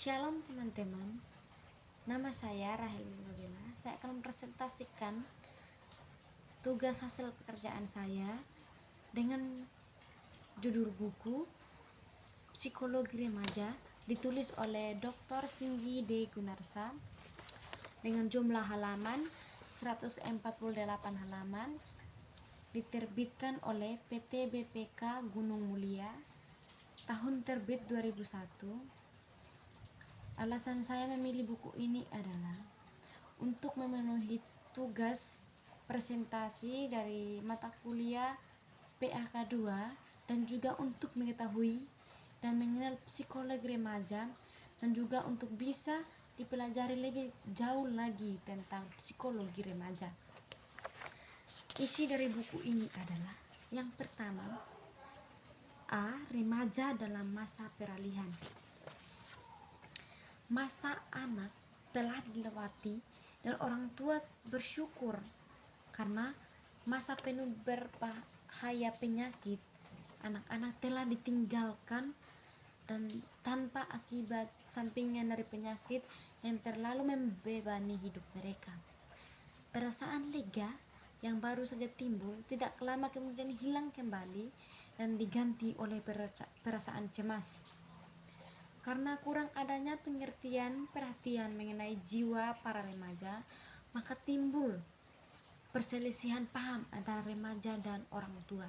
Shalom teman-teman, nama saya Rahel Nabila. Saya akan mempresentasikan tugas hasil pekerjaan saya dengan judul buku Psikologi Remaja, ditulis oleh Dr. Singgi D. Gunarsa dengan jumlah halaman 148 halaman, diterbitkan oleh PT BPK Gunung Mulia, tahun terbit 2001. Alasan saya memilih buku ini adalah untuk memenuhi tugas presentasi dari mata kuliah PAK 2 dan juga untuk mengetahui dan mengenal psikologi remaja dan juga untuk bisa dipelajari lebih jauh lagi tentang psikologi remaja. Isi dari buku ini adalah yang pertama, remaja dalam masa peralihan. Masa anak telah dilewati dan orang tua bersyukur karena masa penuh berbahaya penyakit anak-anak telah ditinggalkan dan tanpa akibat sampingan dari penyakit yang terlalu membebani hidup mereka. Perasaan lega yang baru saja timbul tidak lama kemudian hilang kembali dan diganti oleh perasaan cemas. Karena kurang adanya pengertian perhatian mengenai jiwa para remaja, maka timbul perselisihan paham antara remaja dan orang tua.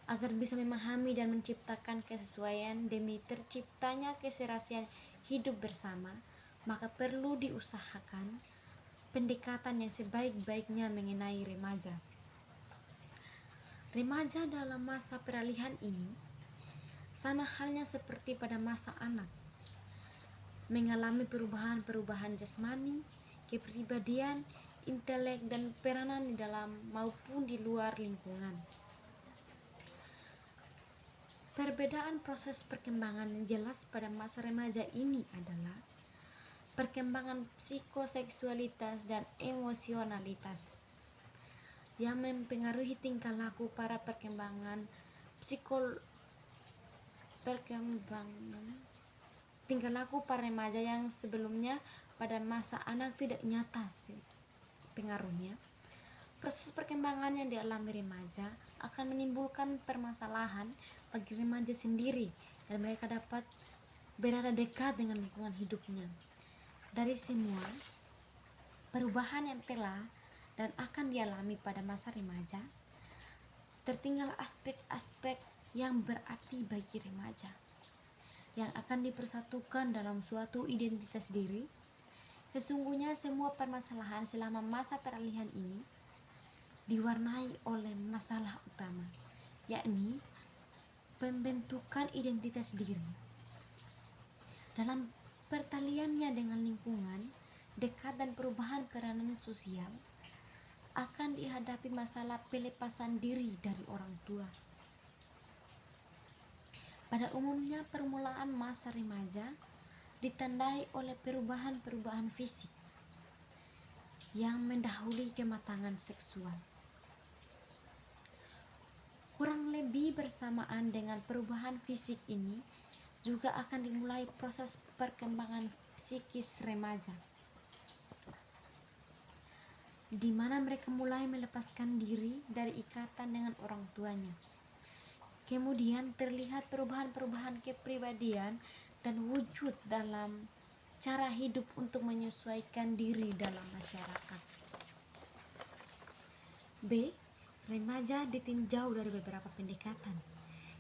Agar bisa memahami dan menciptakan kesesuaian demi terciptanya keserasian hidup bersama, maka perlu diusahakan pendekatan yang sebaik-baiknya mengenai remaja. Remaja dalam masa peralihan ini sama halnya seperti pada masa anak, mengalami perubahan-perubahan jasmani, kepribadian, intelek, dan peranan di dalam maupun di luar lingkungan. Perbedaan proses perkembangan yang jelas pada masa remaja ini adalah perkembangan psikoseksualitas dan emosionalitas yang mempengaruhi tingkah laku para tingkah laku para remaja yang sebelumnya pada masa anak tidak nyata pengaruhnya. Proses perkembangan yang dialami remaja akan menimbulkan permasalahan bagi remaja sendiri dan mereka dapat berada dekat dengan lingkungan hidupnya. Dari semua perubahan yang telah dan akan dialami pada masa remaja, tertinggal aspek-aspek yang berarti bagi remaja yang akan dipersatukan dalam suatu identitas diri. Sesungguhnya semua permasalahan selama masa peralihan ini diwarnai oleh masalah utama, yakni pembentukan identitas diri. Dalam pertaliannya dengan lingkungan dekat dan perubahan peranan sosial, akan dihadapi masalah pelepasan diri dari orang tua. Pada umumnya permulaan masa remaja ditandai oleh perubahan-perubahan fisik yang mendahului kematangan seksual. Kurang lebih bersamaan dengan perubahan fisik ini juga akan dimulai proses perkembangan psikis remaja, di mana mereka mulai melepaskan diri dari ikatan dengan orang tuanya. Kemudian terlihat perubahan-perubahan kepribadian dan wujud dalam cara hidup untuk menyesuaikan diri dalam masyarakat. B. Remaja ditinjau dari beberapa pendekatan.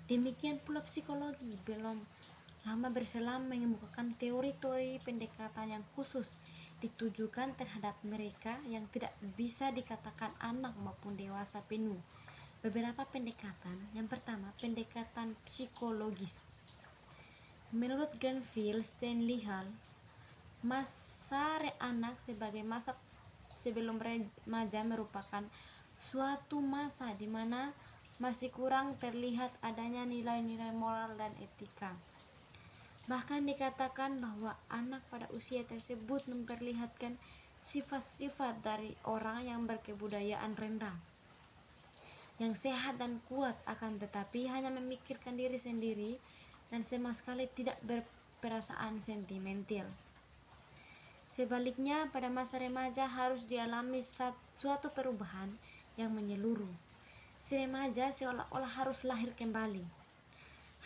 Demikian pula psikologi belum lama berselang mengemukakan teori-teori pendekatan yang khusus ditujukan terhadap mereka yang tidak bisa dikatakan anak maupun dewasa penuh. Beberapa pendekatan. Yang pertama, pendekatan psikologis. Menurut Granville Stanley Hall, masa anak sebagai masa sebelum remaja merupakan suatu masa di mana masih kurang terlihat adanya nilai-nilai moral dan etika. Bahkan dikatakan bahwa anak pada usia tersebut memperlihatkan sifat-sifat dari orang yang berkebudayaan rendah, yang sehat dan kuat, akan tetapi hanya memikirkan diri sendiri dan sama sekali tidak perasaan sentimental. Sebaliknya, pada masa remaja harus dialami suatu perubahan yang menyeluruh. Si remaja seolah-olah harus lahir kembali.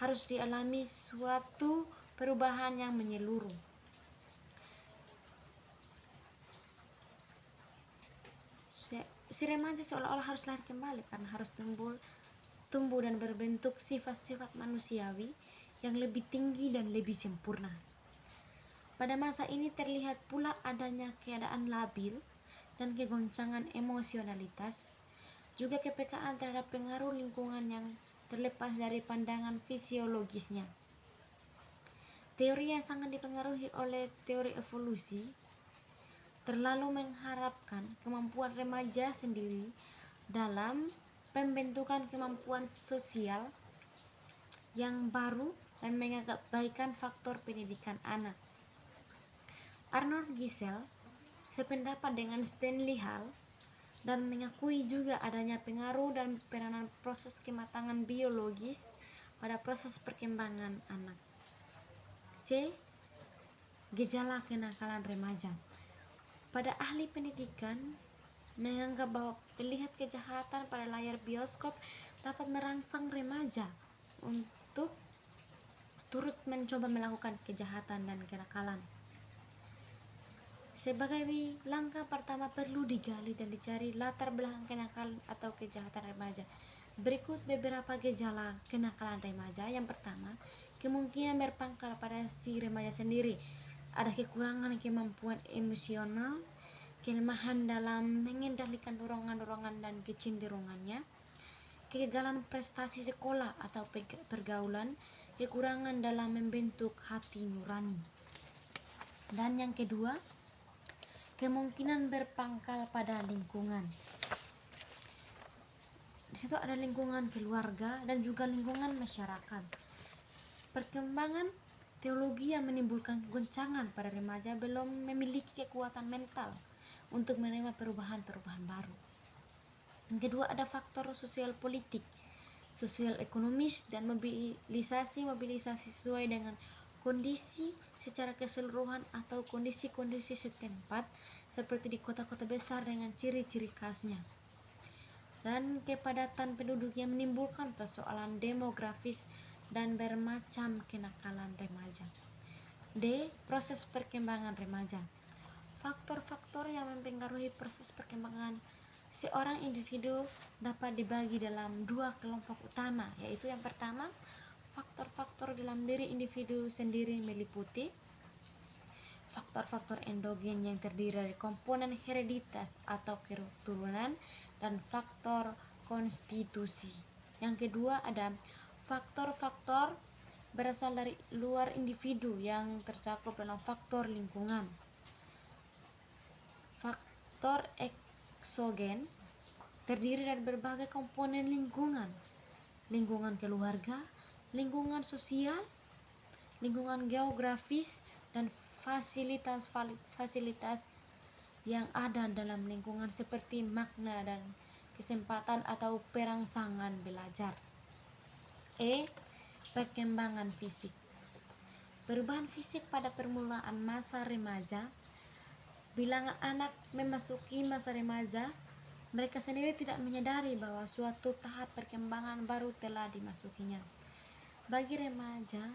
Harus dialami suatu perubahan yang menyeluruh. Si remaja seolah-olah harus lahir kembali karena harus tumbuh dan berbentuk sifat-sifat manusiawi yang lebih tinggi dan lebih sempurna. Pada masa ini terlihat pula adanya keadaan labil dan kegoncangan emosionalitas, juga kepekaan terhadap pengaruh lingkungan yang terlepas dari pandangan fisiologisnya. Teori yang sangat dipengaruhi oleh teori evolusi terlalu mengharapkan kemampuan remaja sendiri dalam pembentukan kemampuan sosial yang baru dan mengabaikan faktor pendidikan anak. Arnold Gisel sependapat dengan Stanley Hall dan mengakui juga adanya pengaruh dan peranan proses kematangan biologis pada proses perkembangan anak. C. Gejala kenakalan remaja. Pada ahli pendidikan menganggap bahwa melihat kejahatan pada layar bioskop dapat merangsang remaja untuk turut mencoba melakukan kejahatan dan kenakalan. Sebagai langkah pertama perlu digali dan dicari latar belakang kenakalan atau kejahatan remaja. Berikut beberapa gejala kenakalan remaja. Yang pertama, kemungkinan berpangkal pada si remaja sendiri. Ada kekurangan kemampuan emosional, kelemahan dalam mengendalikan dorongan-dorongan dan kecenderungannya, kegagalan prestasi sekolah atau pergaulan, kekurangan dalam membentuk hati nurani. Dan yang kedua, kemungkinan berpangkal pada lingkungan. Di situ ada lingkungan keluarga dan juga lingkungan masyarakat. Perkembangan teologi yang menimbulkan goncangan pada remaja belum memiliki kekuatan mental untuk menerima perubahan-perubahan baru. Yang kedua, ada faktor sosial politik, sosial ekonomis, dan mobilisasi sesuai dengan kondisi secara keseluruhan atau kondisi-kondisi setempat seperti di kota-kota besar dengan ciri-ciri khasnya. Dan kepadatan penduduk yang menimbulkan persoalan demografis dan bermacam kenakalan remaja. D. Proses perkembangan remaja. Faktor-faktor yang mempengaruhi proses perkembangan seorang individu dapat dibagi dalam dua kelompok utama, yaitu yang pertama, faktor-faktor dalam diri individu sendiri meliputi faktor-faktor endogen yang terdiri dari komponen hereditas atau keturunan dan faktor konstitusi. Yang kedua, ada faktor-faktor berasal dari luar individu yang tercakup dalam faktor lingkungan. Faktor eksogen terdiri dari berbagai komponen lingkungan keluarga, lingkungan sosial, lingkungan geografis, dan fasilitas yang ada dalam lingkungan seperti makna dan kesempatan atau perangsangan belajar. E. Perkembangan fisik. Perubahan fisik pada permulaan masa remaja. Bila anak memasuki masa remaja, mereka sendiri tidak menyadari bahwa suatu tahap perkembangan baru telah dimasukinya. Bagi remaja,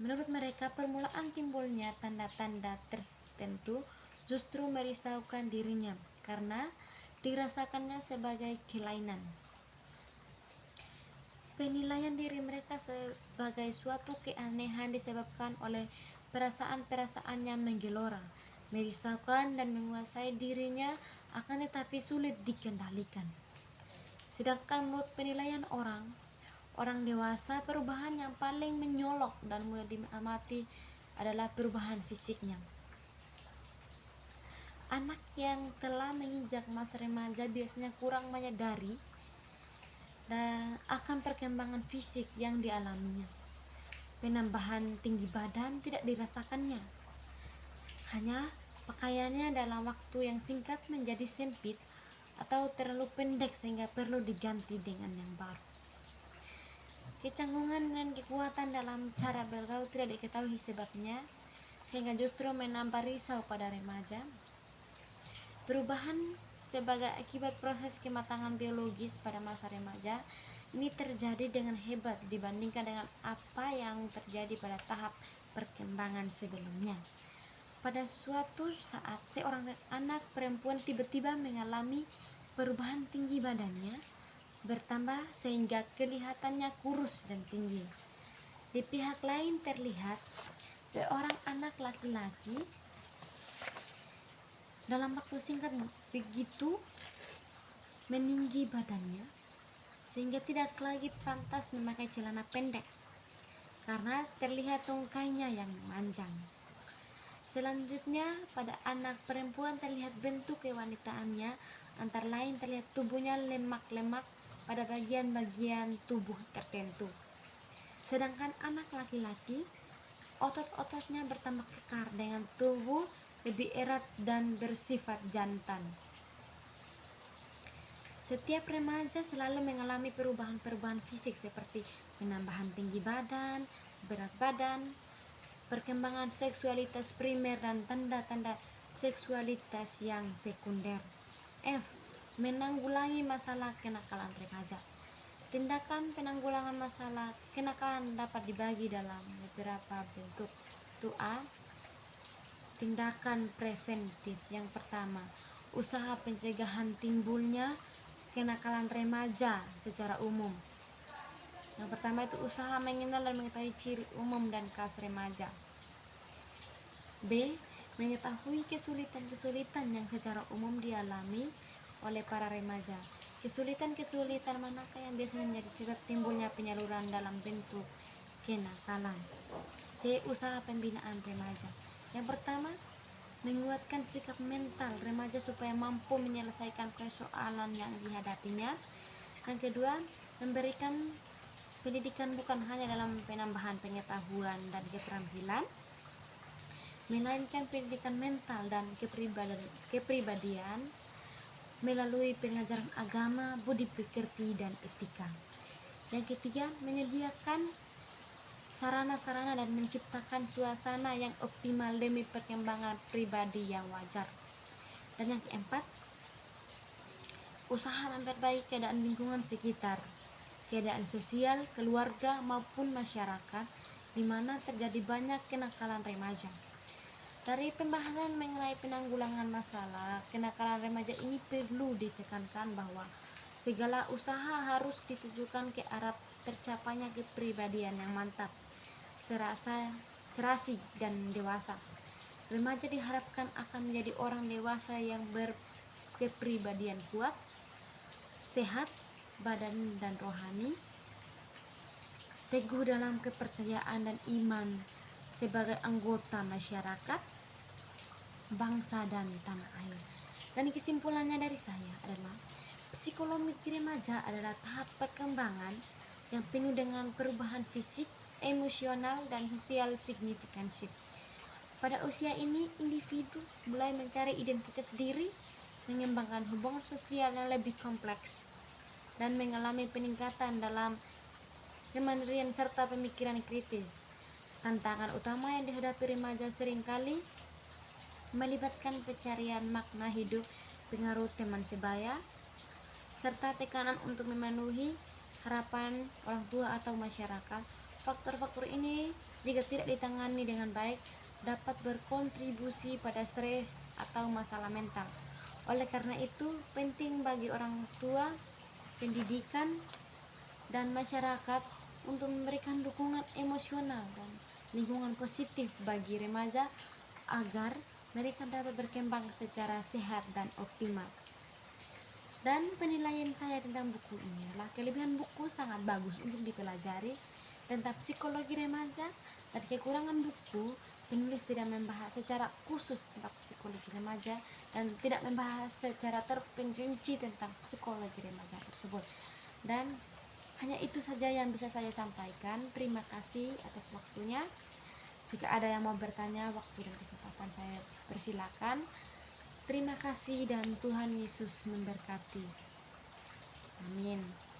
menurut mereka permulaan timbulnya tanda-tanda tertentu justru merisaukan dirinya karena dirasakannya sebagai kelainan. Penilaian diri mereka sebagai suatu keanehan disebabkan oleh perasaan-perasaan yang menggelora, merisaukan dan menguasai dirinya, akan tetapi sulit dikendalikan. Sedangkan menurut penilaian orang dewasa, perubahan yang paling menyolok dan mudah diamati adalah perubahan fisiknya. Anak yang telah menginjak masa remaja biasanya kurang menyadari dan akan perkembangan fisik yang dialaminya. Penambahan tinggi badan tidak dirasakannya. Hanya pakaiannya dalam waktu yang singkat menjadi sempit atau terlalu pendek sehingga perlu diganti dengan yang baru. Kecanggungan dan kekuatan dalam cara bergaul tidak diketahui sebabnya, sehingga justru menambah risau pada remaja. Perubahan sebagai akibat proses kematangan biologis pada masa remaja ini terjadi dengan hebat dibandingkan dengan apa yang terjadi pada tahap perkembangan sebelumnya. Pada suatu saat, seorang anak perempuan tiba-tiba mengalami perubahan tinggi badannya bertambah sehingga kelihatannya kurus dan tinggi. Di pihak lain terlihat seorang anak laki-laki dalam waktu singkat begitu meninggi badannya sehingga tidak lagi pantas memakai celana pendek karena terlihat tungkainya yang manjang. Selanjutnya, pada anak perempuan terlihat bentuk kewanitaannya, antara lain terlihat tubuhnya lemak-lemak pada bagian-bagian tubuh tertentu. Sedangkan anak laki-laki, otot-ototnya bertambah kekar dengan tubuh lebih erat dan bersifat jantan. Setiap remaja selalu mengalami perubahan-perubahan fisik seperti penambahan tinggi badan, berat badan, perkembangan seksualitas primer dan tanda-tanda seksualitas yang sekunder. F. Menanggulangi masalah kenakalan remaja. Tindakan penanggulangan masalah kenakalan dapat dibagi dalam beberapa bentuk. 1A. Tindakan preventif. Yang pertama, usaha pencegahan timbulnya kenakalan remaja secara umum. Yang pertama itu usaha mengenal dan mengetahui ciri umum dan khas remaja. B. Mengetahui kesulitan-kesulitan yang secara umum dialami oleh para remaja. Kesulitan-kesulitan manakah yang biasanya menjadi sebab timbulnya penyaluran dalam bentuk kenakalan. C. Usaha pembinaan remaja. Yang pertama, menguatkan sikap mental remaja supaya mampu menyelesaikan persoalan yang dihadapinya. Yang kedua, memberikan pendidikan bukan hanya dalam penambahan pengetahuan dan keterampilan, melainkan pendidikan mental dan kepribadian melalui pengajaran agama, budi pekerti, dan etika. Yang ketiga, menyediakan sarana-sarana dan menciptakan suasana yang optimal demi perkembangan pribadi yang wajar. Dan yang keempat, usaha memperbaiki keadaan lingkungan sekitar, keadaan sosial, keluarga maupun masyarakat di mana terjadi banyak kenakalan remaja. Dari pembahasan mengenai penanggulangan masalah kenakalan remaja ini perlu ditekankan bahwa segala usaha harus ditujukan ke arah tercapainya kepribadian yang mantap, serasi dan dewasa. Remaja diharapkan akan menjadi orang dewasa yang berkepribadian kuat, sehat badan dan rohani, teguh dalam kepercayaan dan iman sebagai anggota masyarakat, bangsa dan tanah air. Dan kesimpulannya dari saya adalah psikologi remaja adalah tahap perkembangan yang penuh dengan perubahan fisik, emosional, dan sosial signifikansi. Pada usia ini, individu mulai mencari identitas diri, mengembangkan hubungan sosial yang lebih kompleks, dan mengalami peningkatan dalam kemandirian serta pemikiran kritis. Tantangan utama yang dihadapi remaja seringkali melibatkan pencarian makna hidup, pengaruh teman sebaya, serta tekanan untuk memenuhi harapan orang tua atau masyarakat. Faktor-faktor ini jika tidak ditangani dengan baik dapat berkontribusi pada stres atau masalah mental. Oleh karena itu, penting bagi orang tua, pendidikan, dan masyarakat untuk memberikan dukungan emosional dan lingkungan positif bagi remaja agar mereka dapat berkembang secara sehat dan optimal. Dan penilaian saya tentang buku ini adalah kelebihan buku sangat bagus untuk dipelajari tentang psikologi remaja, dan kekurangan buku, penulis tidak membahas secara khusus tentang psikologi remaja dan tidak membahas secara terperinci tentang psikologi remaja tersebut. Dan hanya itu saja yang bisa saya sampaikan. Terima kasih atas waktunya. Jika ada yang mau bertanya, waktu dan kesempatan saya persilakan. Terima kasih dan Tuhan Yesus memberkati. Amin.